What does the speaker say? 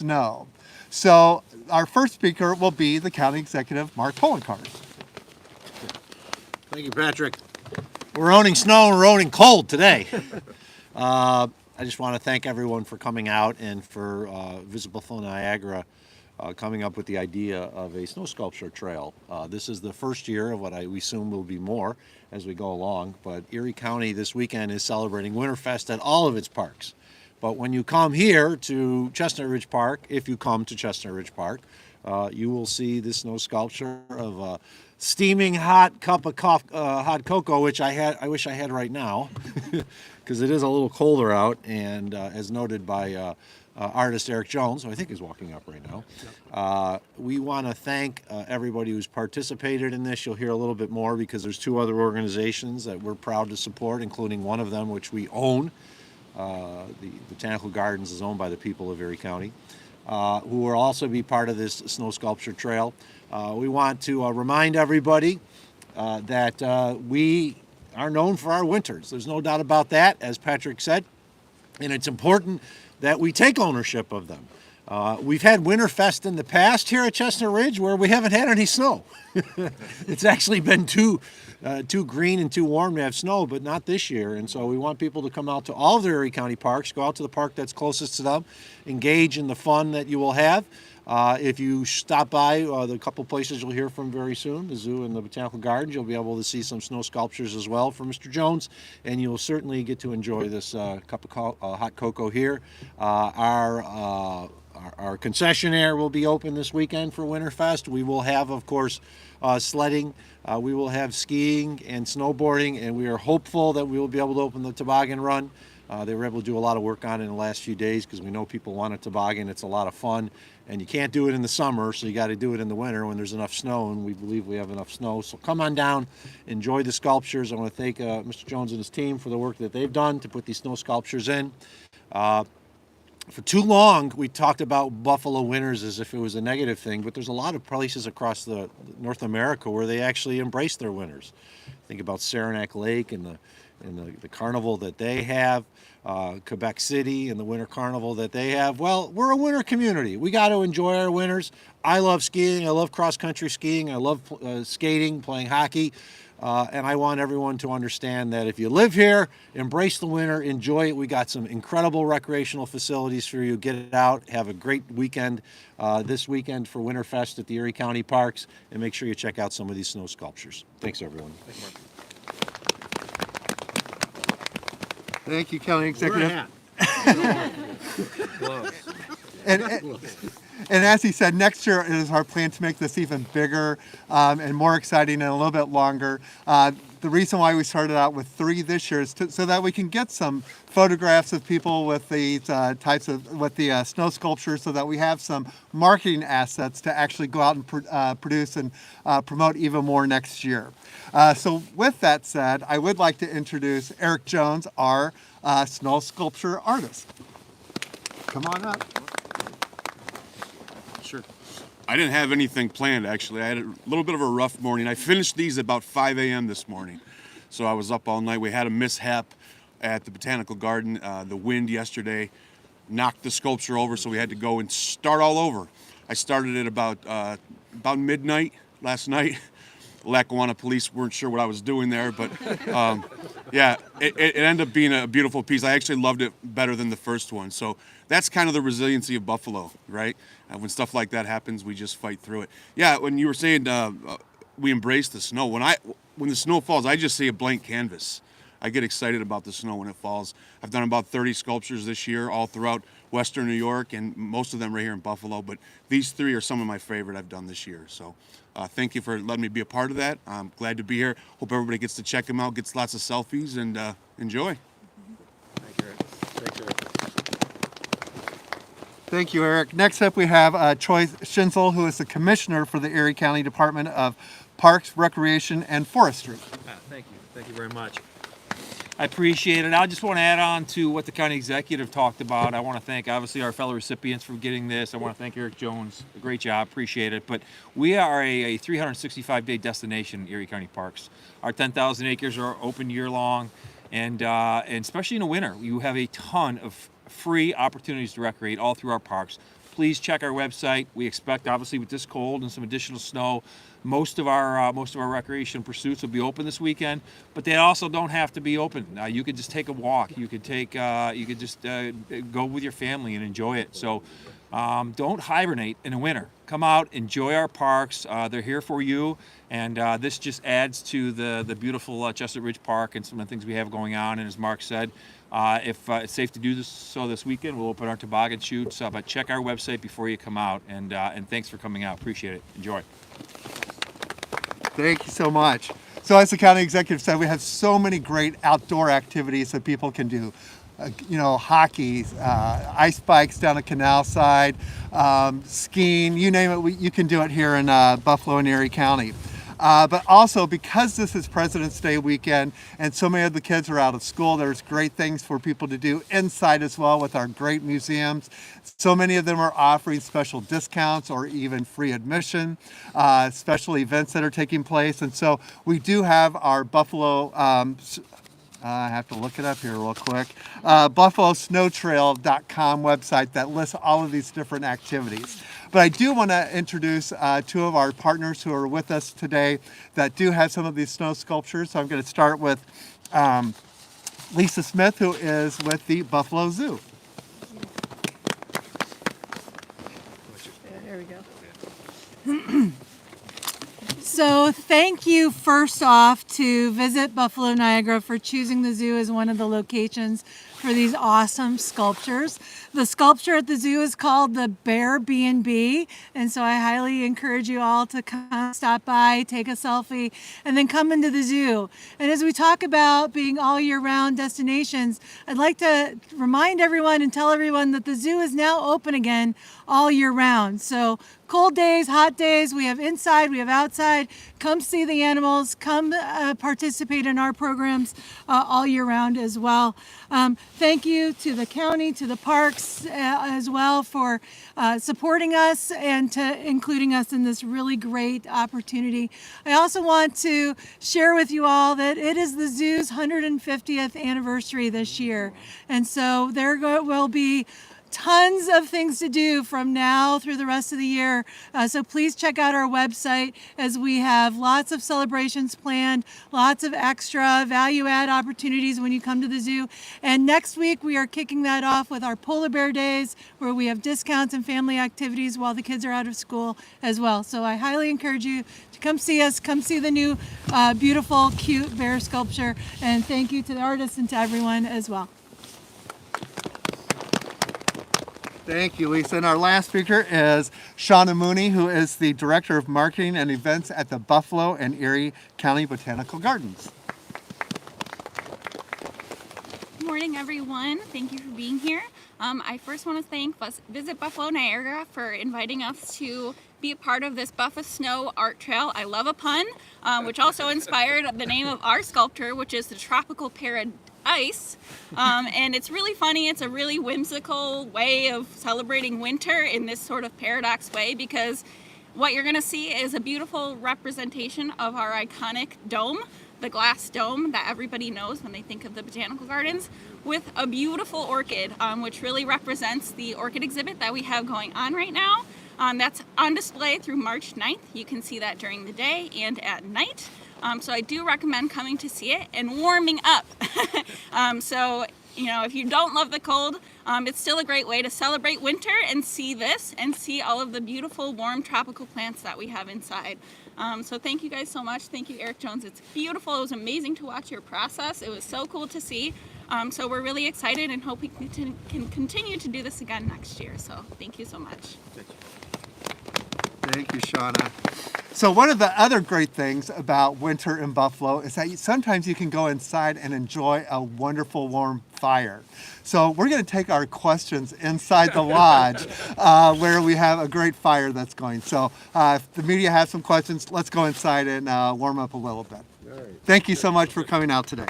snow. So our first speaker will be the County Executive, Mark Poloncarz. Thank you, Patrick. We're owning snow and we're owning cold today. I just want to thank everyone for coming out and for Visit Buffalo Niagara coming up with the idea of a snow sculpture trail. This is the first year of what we assume will be more as we go along, but Erie County this weekend is celebrating Winterfest at all of its parks. But when you come here to Chestnut Ridge Park, if you come to Chestnut Ridge Park, you will see this snow sculpture of a steaming hot cup of hot cocoa, which I wish I had right now, because it is a little colder out. And as noted by artist Eric Jones, who I think is walking up right now, we want to thank everybody who's participated in this. You'll hear a little bit more because there's two other organizations that we're proud to support, including one of them which we own. The Botanical Gardens is owned by the people of Erie County, who will also be part of this snow sculpture trail. We want to remind everybody that we are known for our winters. There's no doubt about that, as Patrick said, and it's important that we take ownership of them. We've had Winterfest in the past here at Chestnut Ridge where we haven't had any snow. It's actually been too green and too warm to have snow, but not this year. And so we want people to come out to all of the Erie County parks, go out to the park that's closest to them, engage in the fun that you will have. If you stop by the couple places you'll hear from very soon, the zoo and the Botanical Gardens, you'll be able to see some snow sculptures as well from Mr. Jones, and you'll certainly get to enjoy this cup of hot cocoa here. Our concessionaire will be open this weekend for Winterfest. We will have, of course, sledding. We will have skiing and snowboarding, and we are hopeful that we will be able to open the toboggan run. They were able to do a lot of work on it in the last few days because we know people want a toboggan. It's a lot of fun, and you can't do it in the summer, so you got to do it in the winter when there's enough snow, and we believe we have enough snow. So come on down, enjoy the sculptures. I want to thank Mr. Jones and his team for the work that they've done to put these snow sculptures in. For too long, we talked about Buffalo winters as if it was a negative thing, but there's a lot of places across North America where they actually embrace their winters. Think about Saranac Lake and the carnival that they have, Quebec City and the winter carnival that they have. Well, we're a winter community. We got to enjoy our winters. I love skiing. I love cross-country skiing. I love skating, playing hockey. And I want everyone to understand that if you live here, embrace the winter, enjoy it. We got some incredible recreational facilities for you. Get it out, have a great weekend this weekend for Winterfest at the Erie County Parks, and make sure you check out some of these snow sculptures. Thanks, everyone. Thank you, Mark. Thank you, County Executive. Gloves. And as he said, next year it is our plan to make this even bigger and more exciting and a little bit longer. The reason why we started out with 3 this year is so that we can get some photographs of people with these with the snow sculptures, so that we have some marketing assets to actually go out and produce and promote even more next year. So with that said, I would like to introduce Eric Jones, our snow sculpture artist. Come on up. Sure. I didn't have anything planned, actually. I had a little bit of a rough morning. I finished these about 5 a.m. this morning, so I was up all night. We had a mishap at the Botanical Garden. The wind yesterday knocked the sculpture over, so we had to go and start all over. I started at about midnight last night. Lackawanna police weren't sure what I was doing there, but yeah, it ended up being a beautiful piece. I actually loved it better than the first one. So that's kind of the resiliency of Buffalo, right? When stuff like that happens, we just fight through it. Yeah, when you were saying we embrace the snow, when the snow falls, I just see a blank canvas. I get excited about the snow when it falls. I've done about 30 sculptures this year, all throughout Western New York, and most of them right here in Buffalo. But these 3 are some of my favorite I've done this year. So thank you for letting me be a part of that. I'm glad to be here. Hope everybody gets to check them out, gets lots of selfies, and enjoy. Thank you, Eric. Thanks, Eric. Thank you, Eric. Next up, we have Troy Schinzel, who is the Commissioner for the Erie County Department of Parks, Recreation, and Forestry. Thank you. Thank you very much. I appreciate it. I just want to add on to what the county executive talked about. I want to thank, obviously, our fellow recipients for getting this. I want to thank Eric Jones. Great job. Appreciate it. But we are a 365-day destination in Erie County Parks. Our 10,000 acres are open year-long, and especially in the winter, you have a ton of free opportunities to recreate all through our parks. please check our website. We expect, obviously, with this cold and some additional snow, most of our recreation pursuits will be open this weekend, but they also don't have to be open. You could just take a walk. You could just go with your family and enjoy it. So don't hibernate in the winter. Come out, enjoy our parks. They're here for you, and this just adds to the beautiful Chestnut Ridge Park and some of the things we have going on. And as Mark said, if it's safe to do this weekend, we'll open our toboggan chutes. But check our website before you come out, and thanks for coming out. Appreciate it. Enjoy. Thank you so much. So as the county executive said, we have so many great outdoor activities that people can do. Hockey, ice bikes down the canal side, skiing, you name it, you can do it here in Buffalo and Erie County. But also, because this is President's Day weekend and so many of the kids are out of school, there's great things for people to do inside as well with our great museums. So many of them are offering special discounts or even free admission, special events that are taking place. And so we do have our Buffalo, I have to look it up here real quick, BuffaSNOWTrail.com website that lists all of these different activities. But I do want to introduce two of our partners who are with us today that do have some of these snow sculptures. So I'm going to start with Lisa Smith, who is with the Buffalo Zoo. There we go. So thank you first off to Visit Buffalo Niagara for choosing the zoo as one of the locations for these awesome sculptures. The sculpture at the zoo is called the Bear B&B, and so I highly encourage you all to come stop by, take a selfie, and then come into the zoo. And as we talk about being all year round destinations, I'd like to remind everyone and tell everyone that the zoo is now open again all year round. So cold days, hot days, we have inside, we have outside. Come see the animals, come participate in our programs all year round as well. Thank you to the county, to the parks as well for supporting us and to including us in this really great opportunity. I also want to share with you all that it is the zoo's 150th anniversary this year. And so there will be tons of things to do from now through the rest of the year. So please check out our website as we have lots of celebrations planned, lots of extra value add opportunities when you come to the zoo. And next week we are kicking that off with our Polar Bear Days, where we have discounts and family activities while the kids are out of school as well. So I highly encourage you to come see us, come see the new beautiful, cute bear sculpture. And thank you to the artists and to everyone as well. Thank you, Lisa. And our last speaker is Shauna Mooney, who is the Director of Marketing and Events at the Buffalo and Erie County Botanical Gardens. Good morning, everyone. Thank you for being here. I first want to thank Visit Buffalo Niagara for inviting us to be a part of this BuffaSNOW Art Trail. I love a pun, which also inspired the name of our sculpture, which is the Tropical Paradise. And it's really funny. It's a really whimsical way of celebrating winter in this sort of paradox way, because what you're going to see is a beautiful representation of our iconic dome, the glass dome that everybody knows when they think of the botanical gardens, with a beautiful orchid, which really represents the orchid exhibit that we have going on right now. That's on display through March 9th. You can see that during the day and at night. So I do recommend coming to see it and warming up. So, if you don't love the cold, it's still a great way to celebrate winter and see this and see all of the beautiful warm tropical plants that we have inside. So thank you guys so much. Thank you, Eric Jones. It's beautiful. It was amazing to watch your process. It was so cool to see. So we're really excited and hope we can continue to do this again next year. So thank you so much. Thank you, Shauna. So one of the other great things about winter in Buffalo is that sometimes you can go inside and enjoy a wonderful warm fire. So we're going to take our questions inside the lodge where we have a great fire that's going. So if the media has some questions, let's go inside and warm up a little bit. Thank you so much for coming out today.